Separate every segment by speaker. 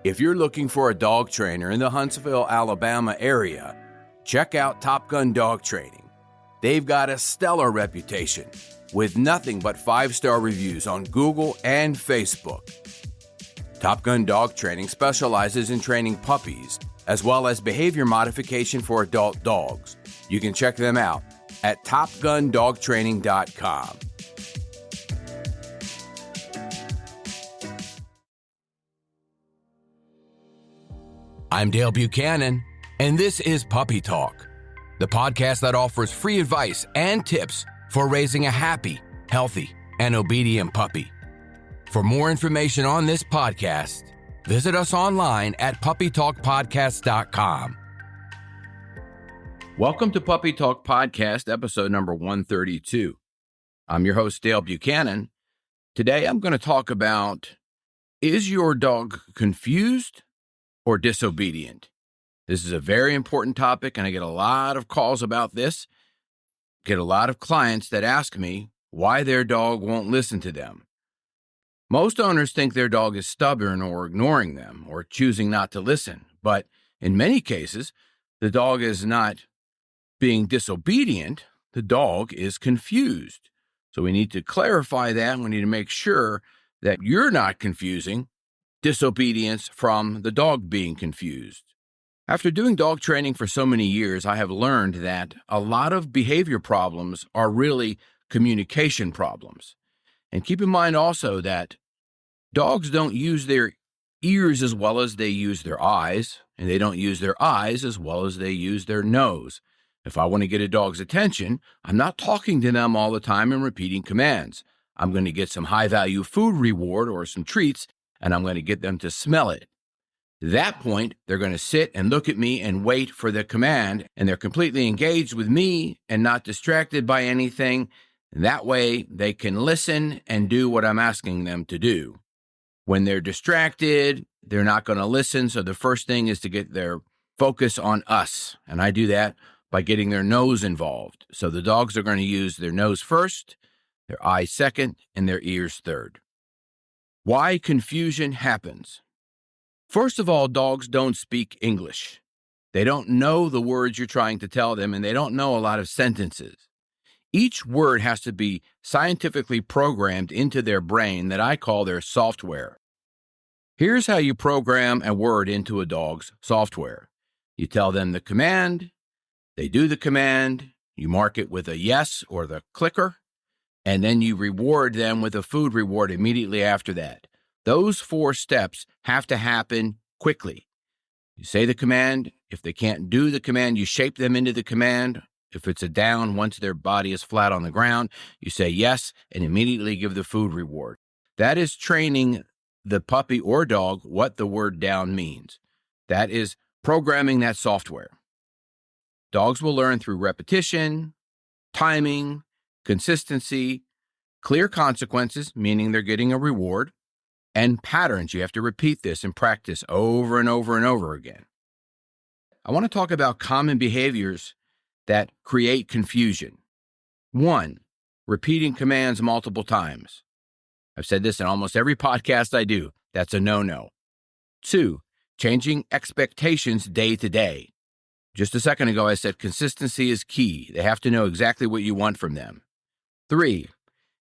Speaker 1: If you're looking for a dog trainer in the Huntsville, Alabama area, check out Top Gun Dog Training. They've got a stellar reputation with nothing but 5-star reviews on Google and Facebook. Top Gun Dog Training specializes in training puppies as well as behavior modification for adult dogs. You can check them out at topgundogtraining.com. I'm Dale Buchanan, and this is Puppy Talk, the podcast that offers free advice and tips for raising a happy, healthy, and obedient puppy. For more information on this podcast, visit us online at puppytalkpodcast.com. Welcome to Puppy Talk Podcast, episode number 132. I'm your host, Dale Buchanan. Today, I'm going to talk about, is your dog confused or disobedient? This is a very important topic, and I get a lot of calls about this. Get a lot of clients that ask me why their dog won't listen to them. Most owners think their dog is stubborn or ignoring them or choosing not to listen, but in many cases, the dog is not being disobedient, the dog is confused. So we need to clarify that. We need to make sure that you're not confusing disobedience from the dog being confused. After doing dog training for so many years, I have learned that a lot of behavior problems are really communication problems. And keep in mind also that dogs don't use their ears as well as they use their eyes, and they don't use their eyes as well as they use their nose. If I want to get a dog's attention, I'm not talking to them all the time and repeating commands. I'm going to get some high-value food reward or some treats, and I'm going to get them to smell it. At that point, they're going to sit and look at me and wait for the command, and they're completely engaged with me and not distracted by anything. That way, they can listen and do what I'm asking them to do. When they're distracted, they're not going to listen, so the first thing is to get their focus on us, and I do that by getting their nose involved. So the dogs are going to use their nose first, their eyes second, and their ears third. Why confusion happens. First of all, dogs don't speak English. They don't know the words you're trying to tell them, and they don't know a lot of sentences. Each word has to be scientifically programmed into their brain that I call their software. Here's how you program a word into a dog's software. You tell them the command, they do the command, you mark it with a yes or the clicker, and then you reward them with a food reward immediately after that. Those 4 steps have to happen quickly. You say the command. If they can't do the command, you shape them into the command. If it's a down, once their body is flat on the ground, you say yes and immediately give the food reward. That is training the puppy or dog what the word down means. That is programming that software. Dogs will learn through repetition, timing, consistency, clear consequences, meaning they're getting a reward, and patterns. You have to repeat this and practice over and over and over again. I want to talk about common behaviors that create confusion. 1, repeating commands multiple times. I've said this in almost every podcast I do. That's a no-no. 2, changing expectations day to day. Just a second ago, I said consistency is key. They have to know exactly what you want from them. 3,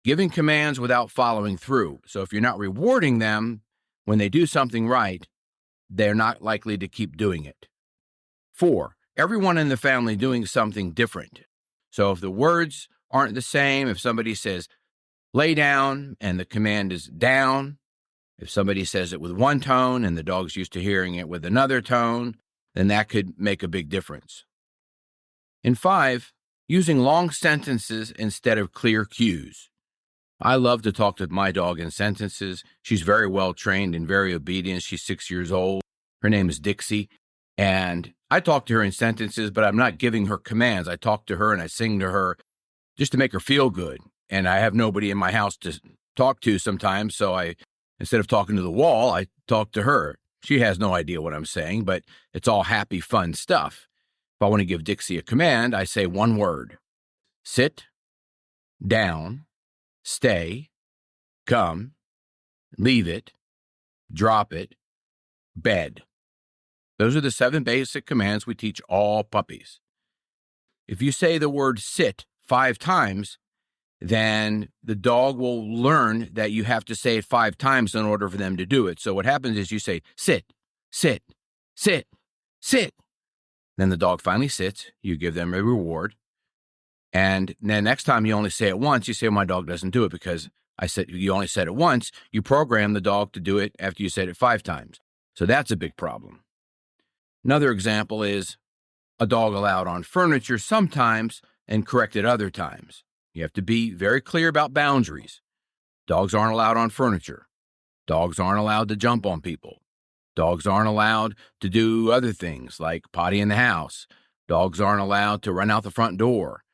Speaker 1: giving commands without following through. So if you're not rewarding them when they do something right, they're not likely to keep doing it. 4, everyone in the family doing something different. So if the words aren't the same, if somebody says lay down and the command is down, if somebody says it with one tone and the dog's used to hearing it with another tone, then that could make a big difference. And 5, using long sentences instead of clear cues. I love to talk to my dog in sentences. She's very well trained and very obedient. She's 6 years old. Her name is Dixie. And I talk to her in sentences, but I'm not giving her commands. I talk to her and I sing to her just to make her feel good. And I have nobody in my house to talk to sometimes. So instead of talking to the wall, I talk to her. She has no idea what I'm saying, but it's all happy, fun stuff. If I want to give Dixie a command, I say one word: sit, down, stay, come, leave it, drop it, bed. Those are the 7 basic commands we teach all puppies. If you say the word sit 5 times, then the dog will learn that you have to say it 5 times in order for them to do it. So what happens is you say, sit, sit, sit, sit. Then the dog finally sits. You give them a reward. And then next time you only say it once, you say, my dog doesn't do it because I said you only said it once. You program the dog to do it after you said it 5 times. So that's a big problem. Another example is a dog allowed on furniture sometimes and corrected other times. You have to be very clear about boundaries. Dogs aren't allowed on furniture. Dogs aren't allowed to jump on people. Dogs aren't allowed to do other things like potty in the house. Dogs aren't allowed to run out the front door.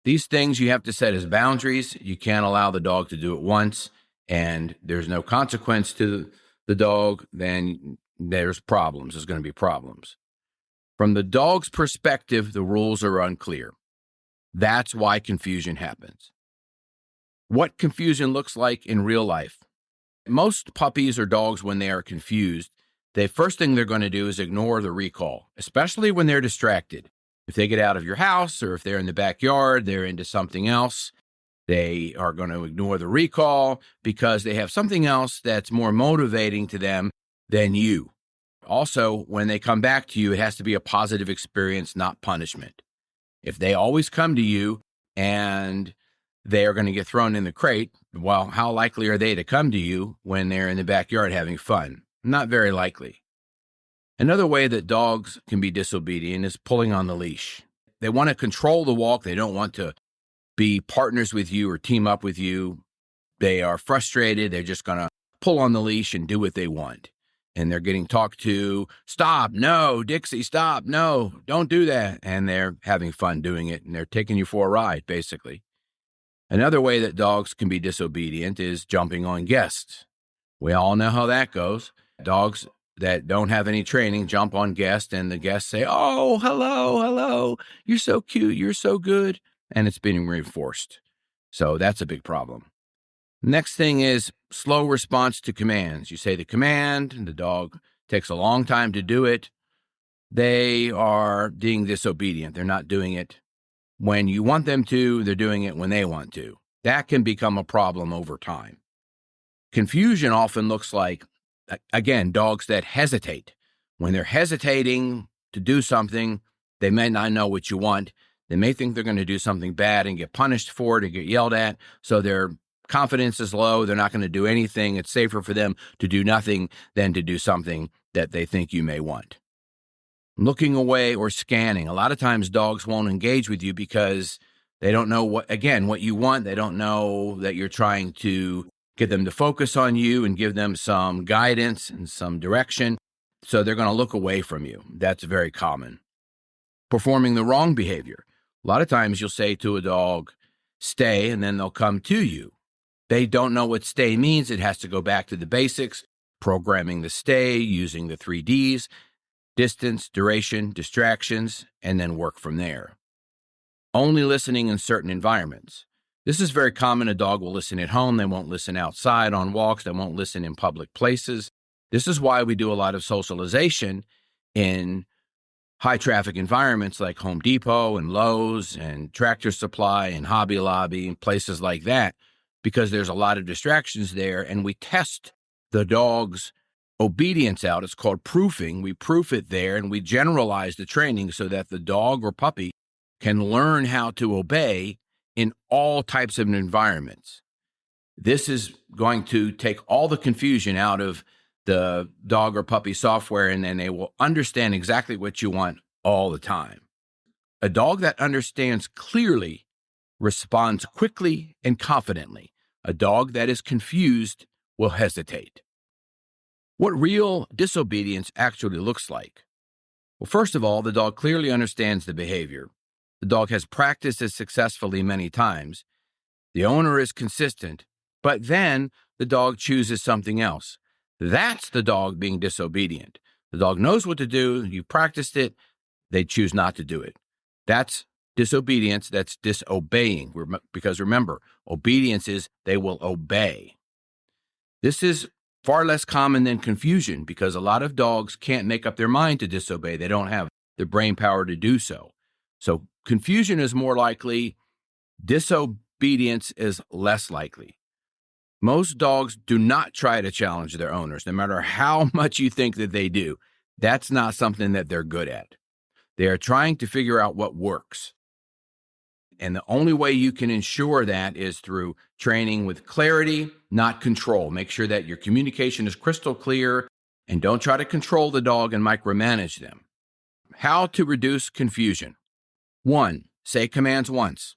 Speaker 1: These things you have to set as boundaries. You can't allow the dog to do it once, and there's no consequence to the dog, then there's problems. There's going to be problems. From the dog's perspective, the rules are unclear. That's why confusion happens. What confusion looks like in real life. Most puppies or dogs, when they are confused, the first thing they're going to do is ignore the recall, especially when they're distracted. If they get out of your house or if they're in the backyard, they're into something else, they are going to ignore the recall because they have something else that's more motivating to them than you. Also, when they come back to you, it has to be a positive experience, not punishment. If they always come to you and they are going to get thrown in the crate, well, how likely are they to come to you when they're in the backyard having fun? Not very likely. Another way that dogs can be disobedient is pulling on the leash. They want to control the walk. They don't want to be partners with you or team up with you. They are frustrated. They're just going to pull on the leash and do what they want. And they're getting talked to, stop, no, Dixie, stop, no, don't do that. And they're having fun doing it, and they're taking you for a ride, basically. Another way that dogs can be disobedient is jumping on guests. We all know how that goes. Dogs that don't have any training jump on guests, and the guests say, oh, hello, you're so cute, you're so good, and it's being reinforced. So that's a big problem. Next thing is slow response to commands. You say the command, and the dog takes a long time to do it. They are being disobedient. They're not doing it when you want them to. They're doing it when they want to. That can become a problem over time. Confusion often looks like, again, dogs that hesitate. When they're hesitating to do something, they may not know what you want. They may think they're going to do something bad and get punished for it or get yelled at. So their confidence is low. They're not going to do anything. It's safer for them to do nothing than to do something that they think you may want. Looking away or scanning. A lot of times dogs won't engage with you because they don't know what you want. They don't know that you're trying to get them to focus on you and give them some guidance and some direction. So they're going to look away from you. That's very common. Performing the wrong behavior. A lot of times you'll say to a dog, stay, and then they'll come to you. They don't know what stay means. It has to go back to the basics, programming the stay, using the 3 Ds, distance, duration, distractions, and then work from there. Only listening in certain environments. This is very common. A dog will listen at home. They won't listen outside on walks. They won't listen in public places. This is why we do a lot of socialization in high traffic environments like Home Depot and Lowe's and Tractor Supply and Hobby Lobby and places like that, because there's a lot of distractions there, and we test the dog's obedience out. It's called proofing. We proof it there, and we generalize the training so that the dog or puppy can learn how to obey in all types of environments. This is going to take all the confusion out of the dog or puppy software, and then they will understand exactly what you want all the time. A dog that understands clearly responds quickly and confidently. A dog that is confused will hesitate. What real disobedience actually looks like? Well, first of all, the dog clearly understands the behavior. The dog has practiced it successfully many times. The owner is consistent, but then the dog chooses something else. That's the dog being disobedient. The dog knows what to do. You practiced it. They choose not to do it. That's disobedience. That's disobeying. Because remember, obedience is they will obey. This is far less common than confusion because a lot of dogs can't make up their mind to disobey. They don't have the brain power to do so. So confusion is more likely. Disobedience is less likely. Most dogs do not try to challenge their owners, no matter how much you think that they do. That's not something that they're good at. They are trying to figure out what works. And the only way you can ensure that is through training with clarity, not control. Make sure that your communication is crystal clear and don't try to control the dog and micromanage them. How to reduce confusion. 1, say commands once.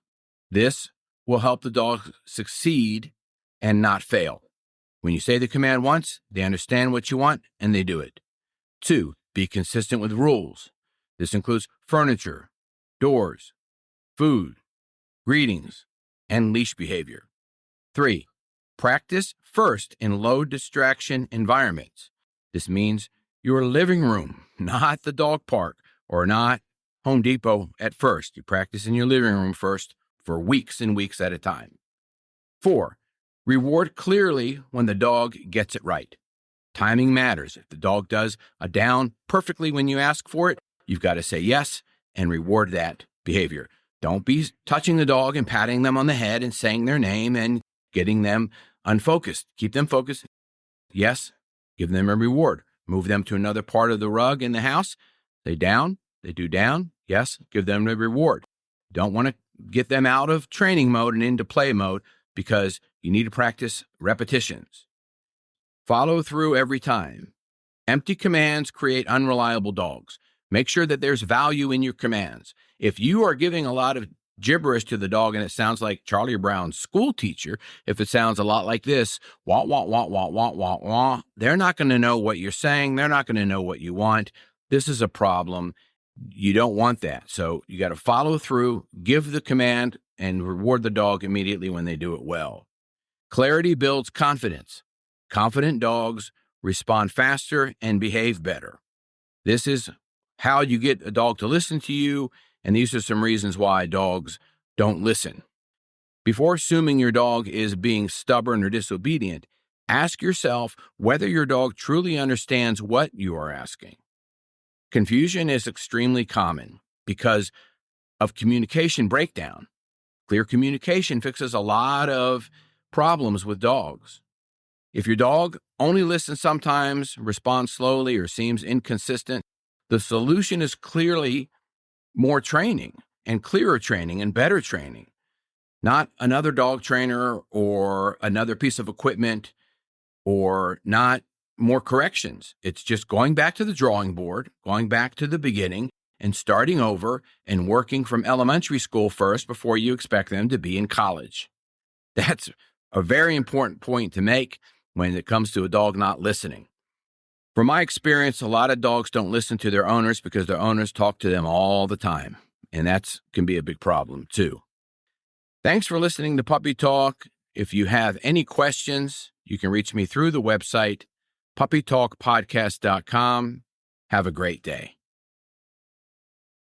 Speaker 1: This will help the dog succeed and not fail. When you say the command once, they understand what you want and they do it. 2, be consistent with rules. This includes furniture, doors, food, greetings, and leash behavior. 3, practice first in low distraction environments. This means your living room, not the dog park or not Home Depot at first. You practice in your living room first for weeks and weeks at a time. 4, reward clearly when the dog gets it right. Timing matters. If the dog does a down perfectly when you ask for it, you've got to say yes and reward that behavior. Don't be touching the dog and patting them on the head and saying their name and getting them unfocused. Keep them focused. Yes, give them a reward. Move them to another part of the rug in the house. They down, they do down. Yes, give them a reward. Don't want to get them out of training mode and into play mode because you need to practice repetitions. Follow through every time. Empty commands create unreliable dogs. Make sure that there's value in your commands. If you are giving a lot of gibberish to the dog and it sounds like Charlie Brown's school teacher, if it sounds a lot like this, wah, wah, wah, wah, wah, wah, wah, they're not going to know what you're saying. They're not going to know what you want. This is a problem. You don't want that. So you got to follow through, give the command, and reward the dog immediately when they do it well. Clarity builds confidence. Confident dogs respond faster and behave better. This is how you get a dog to listen to you, and these are some reasons why dogs don't listen. Before assuming your dog is being stubborn or disobedient, ask yourself whether your dog truly understands what you are asking. Confusion is extremely common because of communication breakdown. Clear communication fixes a lot of problems with dogs. If your dog only listens sometimes, responds slowly, or seems inconsistent, the solution is clearly more training and clearer training and better training, not another dog trainer or another piece of equipment or not more corrections. It's just going back to the drawing board, going back to the beginning and starting over and working from elementary school first before you expect them to be in college. That's a very important point to make when it comes to a dog not listening. From my experience, a lot of dogs don't listen to their owners because their owners talk to them all the time, and that can be a big problem too. Thanks for listening to Puppy Talk. If you have any questions, you can reach me through the website, puppytalkpodcast.com. Have a great day.